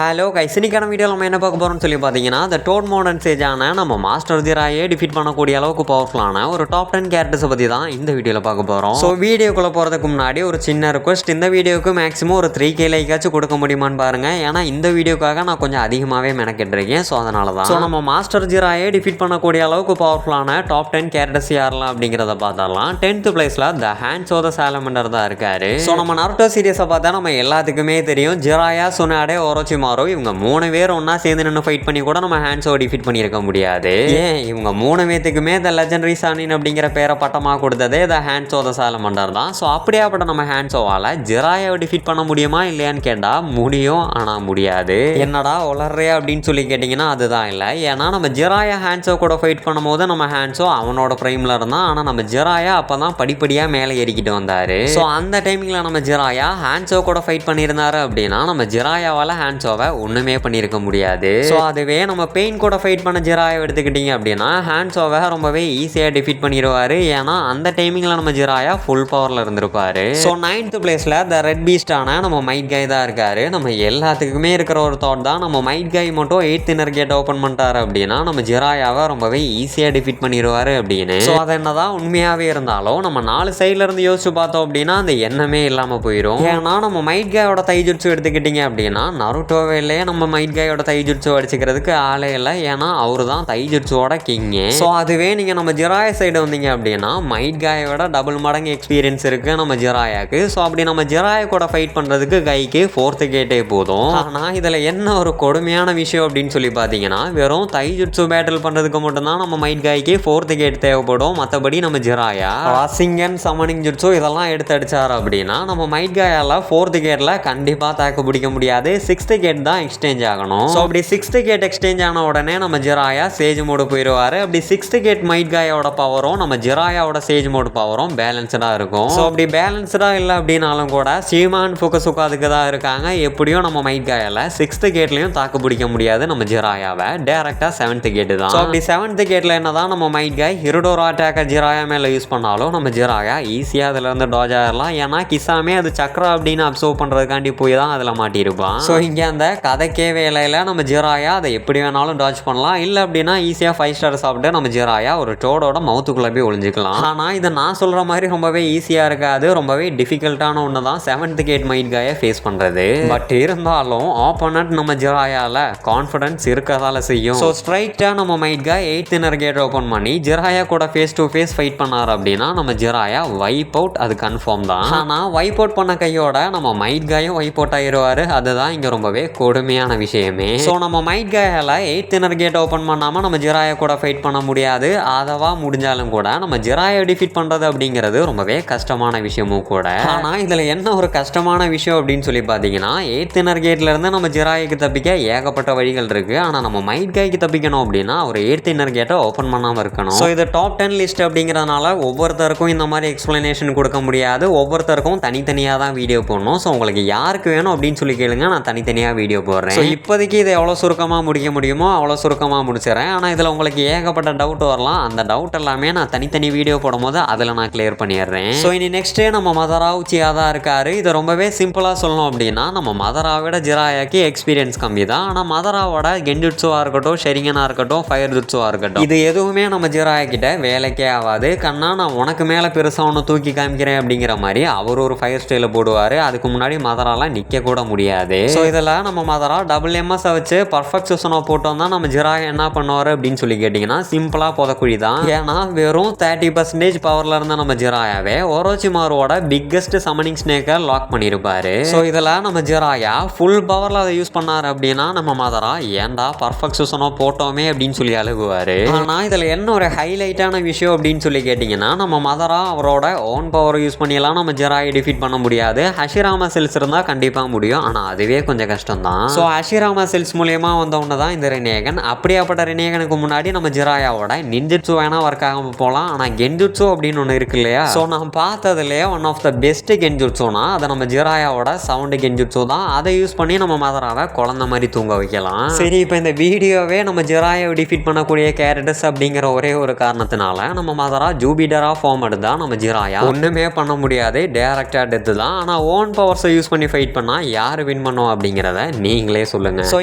Hello guys, இன்னைக்கான வீடியோவில் நம்ம என்ன பார்க்க போகிறோம்னு சொல்லி பார்த்தீங்கன்னா, இந்த டோட் மாடர்ன் ஸ்டேஜான நம்ம மாஸ்டர் ஜிராயை டிஃபீட் பண்ணக்கூடிய அளவுக்கு பவர்ஃபுல்லான ஒரு டாப் 10 கேரக்டர்ஸை பற்றி தான் இந்த வீடியோவில் பார்க்க போகிறோம். ஸோ வீடியோக்குள்ளே போகிறதுக்கு முன்னாடி ஒரு சின்ன ரிக்வஸ்ட், இந்த வீடியோவுக்கு மேக்ஸிமம் ஒரு 3K லைக்காச்சும் கொடுக்க முடியுமான்னு பாருங்கள். ஏன்னா இந்த வீடியோக்காக நான் கொஞ்சம் அதிகமாகவே மெனக்கிட்டுருக்கேன். ஸோ அதனால தான் நம்ம மாஸ்டர் ஜிராயை டிஃபீட் பண்ணக்கூடிய அளவுக்கு பவர்ஃபுல்லான டாப் 10 கேரக்டர்ஸ் யாரெல்லாம் அப்படிங்கிறத பார்த்தரலாம். 10th பிளேஸில் த ᴡᴄဃɪᴜ தான் இருக்காரு. ஸோ நம்ம நருட்டோ சீரியஸை பார்த்தா நம்ம எல்லாத்துக்குமே தெரியும், ஜிராயா, ᴡᴄဃɪ, orochimaru இவங்க 3 பேர் ஒன்னா சேர்ந்து நின்று ஃபைட் பண்ணி கூட நம்ம ஹேண்ட்ஸோ டிஃபீட் பண்ணியிருக்க முடியாது. ஏன் இவங்க 3 பேத்துக்குமே த லெஜெண்டரி சானின் அப்படிங்கிற பேரை பட்டமாக கொடுத்ததே த ᴡᴄဃɪᴜ தான். ஸோ அப்படியாப்பட்ட நம்ம ஹேண்ட்ஸோவால் ஜிராயாவை டிஃபீட் பண்ண முடியுமா இல்லையான்னு கேட்டால் முடியும், ஆனால் முடியாது. என்னடா வளர்றே அப்படின்னு சொல்லி கேட்டிங்கன்னா அதுதான் இல்லை. ஏன்னா நம்ம ஜிராயா ஹேண்ட்ஸோ கூட ஃபைட் பண்ணும்போது நம்ம ஹேண்ட்ஸோ அவனோட ப்ரைமில் இருந்தான். ஆனால் நம்ம ஜிராயா அப்போ தான் படிப்படியாக மேலே ஏறிக்கிட்டு வந்தார். ஸோ அந்த டைமிங்கில் நம்ம ஜிராயா ஹேண்ட்ஸோ கூட ஃபைட் பண்ணியிருந்தாரு அப்படின்னா நம்ம ஜிராயாவால் ஹேண்ட்ஸோவை ஒன்றுமே பண்ணியிருக்க முடியாது. ஸோ அதுவே நம்ம பெயின் கூட ஃபைட் பண்ண ஜிராயை எடுத்துக்கிட்டிங்க அப்படின்னா ஹேண்ட்ஸோவை ரொம்பவே ஈஸியாக டிஃபீட் பண்ணிடுவார். ஏன்னா அந்த டைமிங்கில் நம்ம ஜிராயா ஃபுல் பவரில் இருந்திருப்பார். ஸோ 9th பிளேஸில் த ரெட் பீஸ்டான நம்ம மைட் காய் தான் இருக்கார். நம்ம எல்லாத்துக்குமே இருக்கிற ஒரு தாட் தான், நம்ம மைட் காய் மட்டும் 8th இன்னர் கேட் ஓப்பன் பண்ணிட்டார் அப்படின்னா நம்ம ஜிராயாவை ரொம்பவே ஈஸியாக டிஃபீட் பண்ணிடுவார் அப்படின்னு. ஸோ அது என்னதான் உண்மையாகவே இருந்தாலும் நம்ம 4 சைடில் இருந்து யோசிச்சு பார்த்தோம் அப்படின்னா அந்த எண்ணமே இல்லாமல் போயிடும். ஏன்னா நம்ம மைட் காயோட தைஜுட்சு எடுத்துக்கிட்டிங்க அப்படின்னா நருட்டோவிலேயே நம்ம மைட் காயோட தைஜுட்சு அடிச்சுக்கிறதுக்கு ஆளே இல்லை. ஏன்னா அவரு தான் தைஜுட்சுவோட கிங்கு. ஸோ அதுவே நீங்கள் நம்ம ஜிராயா சைடு வந்தீங்க அப்படின்னா மைட் காயோட டபுள் மடங்கு எக்ஸ்பீரியன்ஸ் இருக்குது நம்ம ஜிராயாவுக்கு. ஸோ அப்படி நம்ம ஜிராயா கூட ஃபைட் பண்ணுறதுக்கு கைக்கு 4th கேட்டே போதும். ஆனால் இதில் என்ன ஒரு கொடுமையான விஷயம் அப்படின்னு சொல்லி பார்த்தீங்கன்னா, வெறும் தைஜுட்சு பேட்டில் பண்ணுறதுக்கு மட்டும்தான் நம்ம மைட் காய்க்கு 4th கேட் தேவைப்படும். மற்றபடி நம்ம ஜிராயா ராசிங்கன் சமனிங் ஜுட்சு இதெல்லாம் எடுத்து அடிச்சார் அப்படின்னா நம்ம மைட் காயால் 4th கேட்டில் கண்டிப்பாக தாக்கு பிடிக்க முடியாது. 6th கேட் தான் எக்ஸ்சேஞ்ச் ஆகணும். ஸோ அப்படி 6th கேட் எக்ஸ்சேஞ்ச் ஆன உடனே நம்ம ஜிராயா சேஜ் மோடு போயிடுவார். அப்படி 6th கேட் மைட் காயோட பவரும் நம்ம ஜிராயாவோட சேஜ் மோடு பவரும் பேலன்ஸ்டாக இருக்கும். ஸோ அப்படி பேலன்ஸ்டாக இல்லை அப்படின்னாலும் கூட சீமான் ஃபுகசுகா அதுக்கு தான் இருக்காங்க. எப்படியும் நம்ம மைட் காயால் 6th கேட்லையும் தாக்கு பிடிக்க முடியாது நம்ம ஜிராயாவை. டேரெக்டாக 7th கேட்டு தான். ஸோ அப்படி 7th கேட்டில் என்ன தான் நம்ம மைட் காய் ஹிருடோரா அட்டாக்கை ஜிராயா மேலே யூஸ் பண்ணாலும் நம்ம ஜிராயா ஈஸியாக அதில் இருந்து டாஜ் ஆகிடலாம். ஏன்னா கிசாமே அது சக்ரா அப்படின்னு அப்சர்வ் பண்ணுறதுக்காண்டி போய் தான் அதில் மாட்டியிருப்பான். ஸோ இங்கே அந்த கதைக்கே வேலையில் நம்ம ஜிராயா அதை எப்படி வேணாலும் டாச் பண்ணலாம். இல்லை அப்படின்னா ஈஸியாக 5 ஸ்டார் சாப்பிட்டு நம்ம ஜிராயா ஒரு டோடோட மவுத்துக்குள்ளே போய் ஒளிஞ்சிக்கலாம். ஆனால் இதை நான் சொல்கிற மாதிரி ரொம்பவே ஈஸியாக இருக்காது. ரொம்பவே டிஃபிகல்ட்டான ஒன்று தான் 7th கேட் மைட் காயை ஃபேஸ் பண்ணுறது. பட் இருந்தாலும் ஆப்போனன்ட் நம்ம ஜிராயாவில் கான்ஃபிடன்ஸ் இருக்கிறதால செய்யும். ஸோ ஸ்ட்ரைட்டாக நம்ம மைட் காய் 8th இன்னர் கேட் ஓப்பன் பண்ணி ஜிராயா கூட ஃபேஸ் டு ஃபேஸ் ஃபைட் பண்ணார் அப்படின்னா நம்ம ஜிராயா வைப் அவுட், அது கன்ஃபார்ம் தான். ஆனால் வைப் அவுட் பண்ண கையோட நம்ம மைட் காயும் வைப் அவுட் ஆகிடுவார். அதுதான் இங்கே ரொம்பவே கொடுமையான விஷயமே. ஸோ நம்ம மைட் காயால் 8th இன்னர் கேட் ஓப்பன் பண்ணாமல் நம்ம ஜிராயா கூட ஃபைட் பண்ண முடியாது. அதவா முடிஞ்சாலும் கூட நம்ம ஜிராயை டிஃபீட் பண்ணுறது அப்படிங்கிறது ரொம்பவே கஷ்டமான விஷயமும் கூட. ஆனால் இதில் என்ன ஒரு கஷ்டமான விஷயம் அப்படின்னு சொல்லி பார்த்தீங்கன்னா 8th இன்னர் கேட்லேருந்து நம்ம ஜிராய்க்கு தப்பிக்க ஏகப்பட்ட வழிகள் இருக்குது. ஆனால் நம்ம மைட் காய்க்கு தப்பிக்கணும் அப்படின்னா ஒரு 8th இன்னர் கேட்டை ஓப்பன் பண்ணாமல் இருக்கணும். ஸோ இது டாப் 10 லிஸ்ட் அப்படிங்கிறதுனால ஒவ்வொருத்தருக்கும் இந்த மாதிரி எக்ஸ்பிளனேஷன் கொடுக்க முடியாது. ஒவ்வொருத்தருக்கும் தனித்தனியாக தான் வீடியோ போடணும். ஸோ உங்களுக்கு யாருக்கு வேணும் அப்படின்னு சொல்லி கேளுங்க, நான் தனித்தனியாக வீடியோ போடுறேன். ஸோ இப்போதைக்கு இதை எவ்வளோ சுருக்கமாக முடிக்க முடியுமோ அவ்வளோ சுருக்கமாக முடிச்சிடறேன். ஆனால் இதில் உங்களுக்கு ஏகப்பட்ட டவுட் வரலாம். அந்த டவுட் எல்லாமே நான் தனித்தனி வீடியோ போடும்போது அதில் நான் கிளியர் பண்ணிடுறேன். ஸோ இனி நெக்ஸ்ட்டே நம்ம மதரா உச்சியாக தான் இருக்காரு. இதை ரொம்பவே சிம்பிளாக சொல்லணும் அப்படின்னா நம்ம மதராவோட ஜிராயாக்கு எக்ஸ்பீரியன்ஸ் கம்மி தான். ஆனால் மதராவோட கென்ஜுட்சுவாக இருக்கட்டும், ஷெரிங்கனாக இருக்கட்டும், ஃபயர் ஜுட்சுவாக இருக்கட்டும், இது எதுவுமே நம்ம ஜிராயா கிட்ட வேலைக்கே ஆகாது. கண்ணா நான் உனக்கு மேலே பெருசாக ஒன்று தூக்கி காமிக்கிறேன் அப்படிங்கிற மாதிரி அவர் ஒரு ஃபயர் ஸ்டைலில் போடுவார். அதுக்கு முன்னாடி மதராலாம் நிற்க கூட முடியாது. ஸோ இதில் நம்ம மதரா டபுள் எம்எஸ் வச்சு பர்ஃபெக்ட் சுசனோ போட்டோம் தான் நம்ம ஜிராயா என்ன பண்ணுவார் அப்படின்னு சொல்லி கேட்டிங்கன்னா சிம்பிளாக புதக்குழி தான். ஏன்னா வெறும் 30% பவரில் இருந்த நம்ம ஜிராயாவே orochimaruவோட பிக்கஸ்ட் சமனிங் ஸ்னேக்கை லாக் பண்ணியிருப்பாரு. ஸோ இதில் நம்ம ஜிராயா ஃபுல் பவரில் அதை யூஸ் பண்ணார் அப்படின்னா நம்ம மதரா ஏன்டா பர்ஃபெக்ட் சுசனோ போட்டோமே அப்படின்னு சொல்லி அழுகுவார். ஆனால் இதில் என்ன ஒரு ஹைலைட்டான விஷயம் அப்படின்னு சொல்லி கேட்டிங்கன்னா நம்ம மதரா அவரோட ஓன் பவரை யூஸ் பண்ணியெல்லாம் நம்ம ஜிராயை டிஃபீட் பண்ண முடியாது. ஹஷிராமா செல்ஸ் இருந்தால் கண்டிப்பாக முடியும். ஆனால் அதுவே கொஞ்சம் கஷ்டம் தான். ஸோ ஹஷிராமா செல்ஸ் மூலியமாக வந்தவொன்னு தான் இந்த ரினேகன். அப்படியாப்பட்ட ரினேகனுக்கு முன்னாடி நம்ம ஜிராயாவோட நின்ஜுட்சு வேணால் ஒர்க் ஆகாமல் போகலாம். ஆனால் கென்ஜுட்சு அப்படின்னு ஒன்று இருக்கு இல்லையா? ஸோ நான் பார்த்ததுலேயே ஒன் ஆஃப் த பெஸ்ட் கென்ஜுட்சுனா அதை நம்ம ஜிராயாவோட சவுண்டு கென்ஜுட்சு தான். அதை யூஸ் பண்ணி நம்ம மதராவை குழந்த மாதிரி தூங்க வைக்கலாம். சரி, இப்போ இந்த வீடியோவே நம்ம ஜிராயாவை டிஃபீட் பண்ணக்கூடிய கேரக்டர்ஸ் அப்படிங்கிற ஒரே ஒரு காரணத்தினால நம்ம மதரா ஜூபிடரா ஃபார்ம் எடுத்தா நம்ம ஜிராயா ஒன்றுமே பண்ண முடியாது. டேரக்டாக டெத்து தான். ஆனால் ஓன் பவர்ஸை யூஸ் பண்ணி ஃபைட் பண்ணால் யார் வின் பண்ணுவோம் அப்படிங்கிறத நீங்களே சொல்லுங்க. ஸோ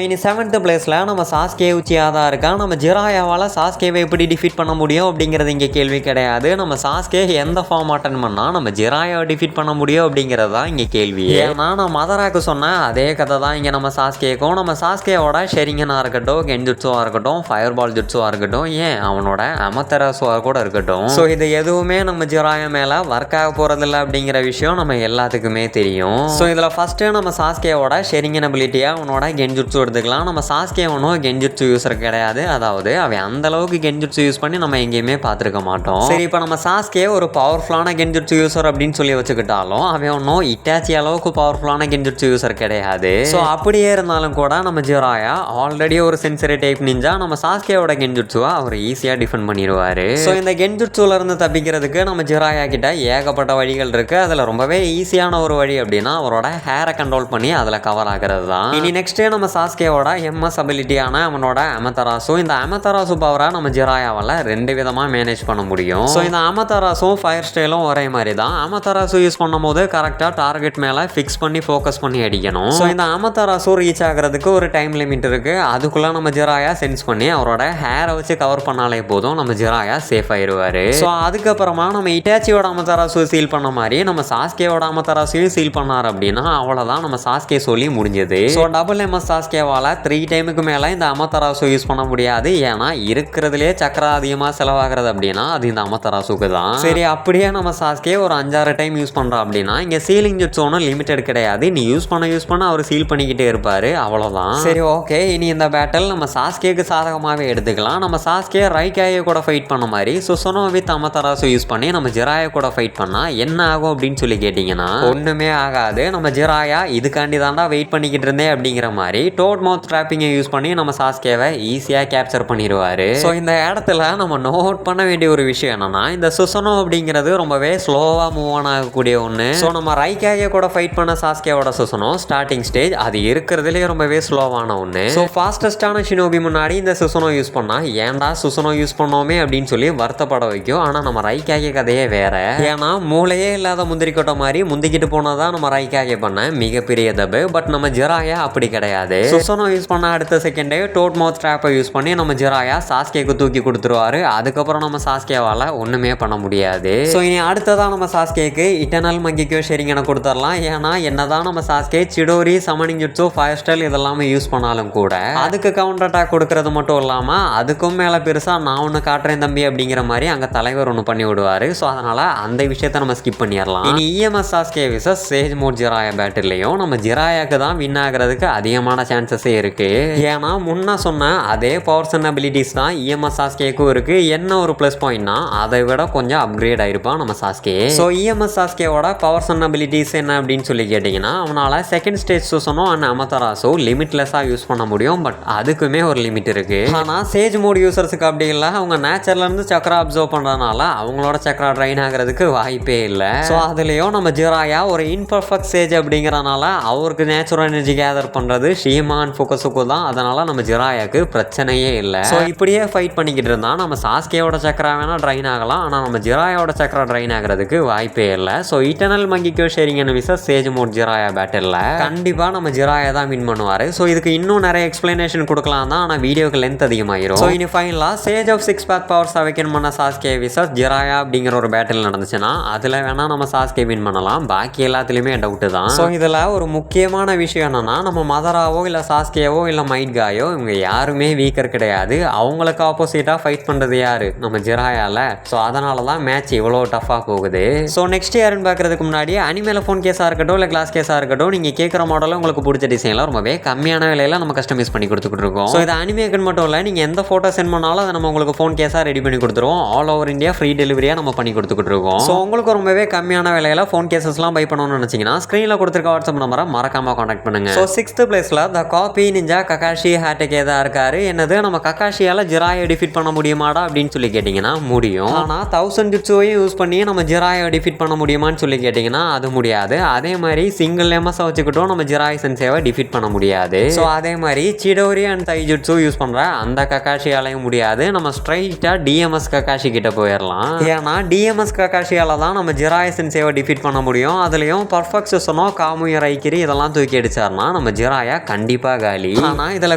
இனி 7th பிளேஸில் நம்ம சாஸ்கே உச்சியா தான் இருக்கா. நம்ம ஜிராயாவால் சாஸ்கேவை எப்படி டிஃபீட் பண்ண முடியும் அப்படிங்கிறது இங்கே கேள்வி கிடையாது. நம்ம சாஸ்கே எந்த ஃபார்ம் அட்டன் பண்ணால் நம்ம ஜிராயாவை டிஃபீட் பண்ண முடியும் அப்படிங்கிறது தான் இங்கே கேள்வி. ஏன்னா நான் மதராக்கு சொன்ன அதே கதை தான் இங்கே நம்ம சாஸ்கேக்கும். நம்ம சாஸ்கேவோட ஷெரிங்கனாக இருக்கட்டும், கென்ஜுட்ஸுவாக இருக்கட்டும், ஃபயர் பால் ஜுட்ஸுவாக இருக்கட்டும், ஏன் அவனோட அமத்தராசுவாக கூட இருக்கட்டும். ஸோ இது எதுவுமே நம்ம ஜிராயா மேலே ஒர்க் ஆக போகிறதில்ல அப்படிங்கிற விஷயம் நம்ம எல்லாத்துக்குமே தெரியும். ஸோ இதில் ஃபஸ்ட்டு நம்ம சாஸ்கேவோட ஷெரிங்கன் அபிலிட்டியாக அவனோட கென்ஜுட்ஸு எடுத்துக்கலாம். நம்ம சாஸ்கே ஒன்றும் கென்ஜுட்ஸு யூஸர் கிடையாது. அதாவது அவன் அந்த அளவுக்கு கென்ஜுட்ஸு யூஸ் பண்ணி நம்ம எங்கேயுமே பார்த்துருக்க மாட்டோம். சரி, இப்போ நம்ம சாஸ்கே ஒரு பவர்ஃபுல்லான கென்ஜுட்ஸு யூஸர் அப்படின்னு சொல்லி வச்சுக்கிட்டாலும் அவன் ஒன்றும் இட்டாச்சி அளவுக்கு பவர்ஃபுல்லான கென்ஜுட்ஸு யூஸர் கிடையாது. ஸோ அப்படியே இருந்தாலும் கூட நம்ம ஜிராயா ஆல்ரெடி ஒரு சென்சரி டைப் நிஞ்சா. நம்ம சாஸ்கேவோட கென்ஜுட்ஸுவை அவர் ஈஸியாக டிஃபெண்ட் பண்ணிடுவார். ஸோ இந்த கென்ஜுட்ஸுல இருந்து தப்பிக்கிறதுக்கு நம்ம ஜிராயா கிட்ட ஏகப்பட்ட வழிகள் இருக்குது. அதில் ரொம்பவே ஈஸியான ஒரு வழி அப்படின்னா அவரோட ஹேரை கண்ட்ரோல் பண்ணி அதில் கவர் ஆகிறது தான். இனி நெக்ஸ்ட்டு நம்ம சாஸ்கேவோட எம்எஸ் அபிலிட்டியான அவனோட அமத்தராசு. இந்த அமத்தராசு பவரை நம்ம ஜிராயாவால் 2 விதமாக மேனேஜ் பண்ண முடியும். ஸோ இந்த அமத்தராசும் ஃபயர் ஸ்டைலும் ஒரே மாதிரி தான். அமத்தராசு யூஸ் பண்ணும்போது கரெக்டாக டார்கெட் மேலே ஃபிக்ஸ் பண்ணி ஃபோக்கஸ் பண்ணி அடிக்கணும். ஸோ இந்த அமத்தராசு ரீச் ஆகிறதுக்கு ஒரு டைம் லிமிட் இருக்குது. அதுக்குள்ளே நம்ம ஜிராயா சென்ஸ் பண்ணி அவரோட ஹேரை வச்சு கவர் பண்ணாலே போதும், நம்ம ஜிராயா சேஃப் ஆயிடுவார். ஸோ அதுக்கப்புறமா நம்ம இட்டாச்சியோட அமத்தராசு சீல் பண்ண மாதிரி நம்ம சாஸ்கேவோட அமத்தராசையும் சீல் பண்ணார் அப்படின்னா அவ்வளோதான், நம்ம சாஸ்கே சொல்லி முடிஞ்சது. ஸோ டபுள் எம்எஸ் சாஸ்கேவால் 3 டைமுக்கு மேலே இந்த அமத்தராசு யூஸ் பண்ண முடியாது. ஏன்னா இருக்கிறதுலே சக்கரா அதிகமாக செலவாகிறது அப்படின்னா அது இந்த அமத்தராசுக்கு தான். சரி, அப்படியே நம்ம சாஸ்கே ஒரு 5-6 டைம் யூஸ் பண்ணுறோம் அப்படின்னா இங்கே சீலிங் ஜுட்ஸ் ஒன்றும் லிமிட்டட் கிடையாது. நீ யூஸ் பண்ண அவர் சீல் பண்ணிக்கிட்டே இருப்பார், அவ்வளோதான். சரி, ஓகே. இனி இந்த பேட்டில் நம்ம சாஸ்கேக்கு சாதகமாகவே எடுத்துக்கலாம். நம்ம சாஸ்கே ரைக்காயை கூட ஃபைட் பண்ண மாதிரி சுசனோ வித் அமத்தராசு யூஸ் பண்ணி நம்ம ஜிராயா கூட ஃபைட் பண்ணால் என்ன ஆகும் அப்படின்னு சொல்லி கேட்டிங்கன்னா ஒன்றுமே ஆகாது. நம்ம ஜிராயா இதுக்காண்டி தாண்டா வெயிட் பண்ணிக்கிட்டு இருந்தேன் அப்படிங்கிற மாதிரி டோட் மவுத் ட்ராப்பிங்கை யூஸ் பண்ணி நம்ம சாஸ்கேவை ஈஸியாக கேப்சர் பண்ணிடுவார். ஸோ இந்த இடத்துல நம்ம நோட் பண்ண வேண்டிய ஒரு விஷயம் என்னன்னா இந்த சுசனோ அப்படிங்கிறது ரொம்பவே ஸ்லோவாக மூவ் ஆன் ஆகக்கூடிய ஒன்று. ஸோ நம்ம ரைக்காயை கூட ஃபைட் பண்ண சாஸ்கேவோட சுசனோ ஸ்டார்டிங் ஸ்டேஜ் அது இருக்கிறதுலே ரொம்பவே ஸ்லோவான ஒன்று. ஸோ ஃபாஸ்டஸ்டான ஷினோபி முன்னாடி இந்த சுசனோ யூஸ் பண்ணால் ஏன்டா சுசனோ யூஸ் பண்ணோமே அப்படின்னு சொல்லி வருத்தப்பட வைக்கும். ஆனால் நம்ம ரைக்காகே கதையே வேற. ஏன்னா மூளையே இல்லாத முந்திரி கொட்டை மாதிரி முந்திக்கிட்டு போனதான் நம்ம ரைக்காகே பண்ண மிகப்பெரிய தப்பு. பட் நம்ம ஜிராயா அப்படி கிடையாது. சுசனோ யூஸ் பண்ண அடுத்த செகண்டே டோட் மவுத் ட்ராப்பை யூஸ் பண்ணி நம்ம ஜிராயா சாஸ்கேக்கு தூக்கி கொடுத்துருவாரு. அதுக்கப்புறம் நம்ம சாஸ்கேவால் ஒன்றுமே பண்ண முடியாது. ஸோ இனி அடுத்ததான் நம்ம சாஸ்கேக்கு இட்டர்னல் மங்கிக்கோ ஷெரிங்கனை கொடுத்துடலாம். ஏன்னா என்னதான் நம்ம சாஸ்கே சிடோரி சமனிங் ஜுட்ஸு ஃபயர் ஸ்டைல் இதெல்லாமே யூஸ் பண்ணாலும் கூட அதுக்கு கவுண்டர் அட்டாக் கொடுக்கறது மட்டும் இல்லாமல் அதுக்கும் மேலே பெருசாக நான் ஒன்று காட்டுறேன் தம்பி அப்படிங்கிற மாதிரி அங்கே தலைவர் ஒன்று பண்ணி விடுவார். ஸோ அதனால் அந்த விஷயத்தை நம்ம ஸ்கிப் பண்ணிடலாம். இனி EMS Sasuke vs sage mode Jiraiya பேட்டிலையும் நம்ம ஜிராயாக்கு தான் வின் ஆகிறதுக்கு அதிகமான சான்சஸே இருக்குது. ஏன்னா முன்ன சொன்ன அதே பவர்ஸ் அண்ட் அபிலிட்டிஸ் தான் இஎம்எஸ் சாஸ்கேக்கும் இருக்குது. என்ன ஒரு ப்ளஸ் பாயிண்ட்னா அதை விட கொஞ்சம் அப்கிரேட் ஆயிருப்பான் நம்ம சாஸ்கே. ஸோ இஎம்எஸ் சாஸ்கேவோட பவர்ஸ் அண்ட் அபிலிட்டிஸ் என்ன அப்படின்னு சொல்லி கேட்டிங்கன்னா அவனால் second stage Susanoo and Amaterasu லிமிட்லெஸ்ஸாக யூஸ் பண்ண முடியும். பட் அதுக்குமே ஒரு லிமிட் இருக்கு. ஆனால் சேஜ் மோட் யூசர்ஸுக்கு அப்படி இல்லை. அவங்க நேச்சர்லேருந்து சக்கரா அப்சர்வ் பண்ணுறதுனால அவங்களோட சக்கரா ட்ரைன் ஆகிறதுக்கு வாய்ப்பே இல்லை. ஸோ அதுலேயும் நம்ம ஜிராயா ஒரு இன்பர்ஃபெக்ட் சேஜ் அப்படிங்கிறனால அவருக்கு நேச்சுரல் எனர்ஜி கேதர் பண்ணுறது ஷீமான் ஃபோக்கஸுக்கு தான். அதனால நம்ம ஜிராயாக்கு பிரச்சனையே இல்லை. ஸோ இப்படியே ஃபைட் பண்ணிக்கிட்டு இருந்தால் நம்ம சாஸ்கேவோட சக்கரா வேணால் ட்ரைன் ஆகலாம். ஆனால் நம்ம ஜிராயாவோட சக்கரா ட்ரைன் ஆகிறதுக்கு வாய்ப்பே இல்லை. So eternal Mangekyo Sharingan vs sage mode Jiraiya battle கண்டிப்பாக நம்ம ஜிராயா தான் வின் பண்ணுவார். ஸோ இதுக்கு இன்னும் நிறைய எக்ஸ்பிளனேஷன் கொடுக்கலாம் தான், ஆனால் வீடியோக்கு லென்த் அதிகமாகிரும். ஸோ இனி ஃபைனலாக sage of 6 path powers awaken பண்ண சாஸ்கே விசஸ் ஜிராயா அப்படிங்கிற ஒரு பேட்டில் நடந்துச்சுன்னா அதில் வேணால் நம்ம சாஸ்கே வின் பண்ணலாம். பாக்கி எல்லாத்துலேயுமே டவுட்டு தான். ஸோ இதில் ஒரு முக்கியமான விஷயம் என்னன்னா நம்ம மதராவோ இல்லை சாஸ்கேவோ இல்லை மைட்காயோ இவங்க யாருமே வீக்கர் கிடையாது. அவங்களுக்கு ஆப்போசிட்டாக ஃபைட் பண்ணுறது யார்? நம்ம ஜிராயால. ஸோ அதனால தான் மேட்ச் இவ்வளோ டஃப்பாக போகுது. ஸோ நெக்ஸ்ட் யாருன்னு பார்க்குறதுக்கு முன்னாடி அனிமேல ஃபோன் கேஸாக இருக்கட்டும் இல்லை கிளாஸ் கேஸாக இருக்கட்டும் நீங்கள் கேட்குற மாடலில் உங்களுக்கு பிடிச்ச டிசைனில் ரொம்பவே கம்மியான விலையில் நம்ம கஸ்டமைஸ் பண்ணி கொடுத்துக்கிட்டு இருக்கோம். ஸோ இது அனிமேக்கு மட்டும் இல்லை, நீங்கள் எந்த ஃபோட்டோ சென்ட் பண்ணாலும் அதை நம்ம உங்களுக்கு ஃபோன் கேஸாக ரெடி பண்ணி கொடுத்துருவோம். ஆல் ஓவர் இந்தியா ஃப்ரீ டெலிவரியாக நம்ம பண்ணி கொடுத்துக்கிட்டு இருக்கோம். ஸோ உங்களுக்கு ரொம்பவே கம்மியான விலையில் ஃபோன் கேசஸ்லாம் பை பண்ணணும்னு நினச்சிங்கன்னா ஸ்க்ரீனில் கொடுத்துருக்க வாட்ஸ்அப் நம்பரை மறக்காமல் காண்டாக்ட் பண்ணுங்கள். ஸோ 6th பிளேஸில் த காப்பி நிஞ்சா ககாஷி ஹேட்டகே தான் இருக்காரு. என்னது நம்ம ககாஷியால் ஜிராயை டிஃபீட் பண்ண முடியுமாடா அப்படின்னு சொல்லி கேட்டிங்கன்னா முடியும். ஆனால் 1000 ஜுட்ஸுவையும் யூஸ் பண்ணி நம்ம ஜிராயை டிஃபீட் பண்ண முடியுமான்னு சொல்லி கேட்டிங்கன்னா அது முடியாது. அதே மாதிரி சிங்கிள் எம்எஸ் வச்சுக்கிட்டும் நம்ம ஜிராய் சென்சேவை டிஃபீட் பண்ண முடியாது. ஸோ அதே மாதிரி சிடோரி அண்ட் தைஜுட்ஸு யூஸ் பண்ணுற அந்த ககாஷியாலையும் முடியாது. நம்ம ஸ்ட்ரைட்டாக டிஎம்எஸ் ககாஷி கிட்ட போயிடலாம். ஏன்னா டிஎம்எஸ் ககாஷியால தான் நம்ம ஜிராய் சென்சேவை டிஃபீட் பண்ண முடியும். அதுலேயும் பர்ஃபெக்ட் சுசனோ காமுய ரைக்கிரி இதெல்லாம் தூக்கி அடிச்சார்னா நம்ம ஜிராயா கண்டிப்பாக காலி. ஆனால் இதில்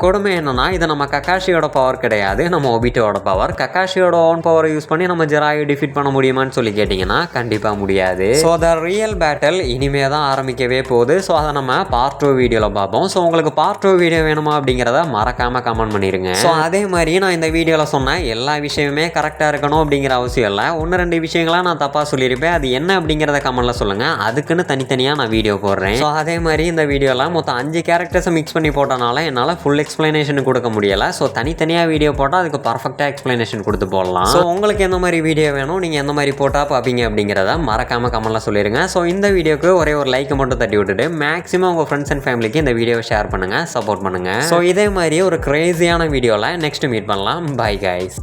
கொடுமை என்னன்னா, இது நம்ம கக்காஷியோட பவர் கிடையாது, நம்ம ஒபிட்டோட பவர். கக்காஷியோட ஓன் பவரை யூஸ் பண்ணி நம்ம ஜிராயை டிஃபீட் பண்ண முடியுமான்னு சொல்லி கேட்டிங்கன்னா கண்டிப்பாக முடியாது. ஸோ த ரியல் பேட்டில் இனிமே தான் ஆரம்பிக்கவே போகுது. ஸோ அதை நம்ம பார்ட் 2 வீடியோவில் பார்ப்போம். ஸோ உங்களுக்கு பார்ட் 2 வீடியோ வேணுமா அப்படிங்கிறத மறக்காமல் கமெண்ட் பண்ணிடுங்க. ஸோ அதே மாதிரி நான் இந்த வீடியோவில் சொன்ன எல்லா விஷயமே கரெக்டாக இருக்கணும் அப்படிங்கிற அவசியம் இல்லை. 1-2 விஷயங்களா நான் தப்பாக சொல்லியிருப்பேன். அது என்ன அப்படிங்கிறத கமெண்ட்டில் சொல்லுங்கள். அதுக்குன்னு தனித்தனியாக நான் வீடியோ போடுறேன். ஸோ அதே மாதிரி இந்த வீடியோவில் மொத்தம் 5 கேரக்டர்ஸை மிக்ஸ் பண்ணி போட்டனால என்னால் ஃபுல் எக்ஸ்பிளனேஷன் கொடுக்க முடியலை. ஸோ தனித்தனியாக வீடியோ போட்டால் அதுக்கு பர்ஃபெக்டாக எக்ஸ்பிளனேஷன் கொடுத்து போடலாம். ஸோ உங்களுக்கு எந்த மாதிரி வீடியோ வேணும், நீங்கள் எந்த மாதிரி போட்டால் பார்ப்பீங்க அப்படிங்கிறத மறக்காமல் கமெண்ட்டில் சொல்லிடுங்க. ஸோ இந்த வீடியோக்கு ஒரே ஒரு லைக்கை மட்டும் தட்டி விட்டுட்டு மேக்ஸிமம் உங்கள் ஃப்ரெண்ட்ஸ் அண்ட் ஃபேமிலிக்கு இந்த வீடியோவை ஷேர் பண்ணுங்கள், சப்போர்ட் பண்ணுங்கள். ஸோ இதே மாதிரி ஒரு கிரேசியான வீடியோவில் நெக்ஸ்ட் மீட் பண்ணலாம். Bye guys.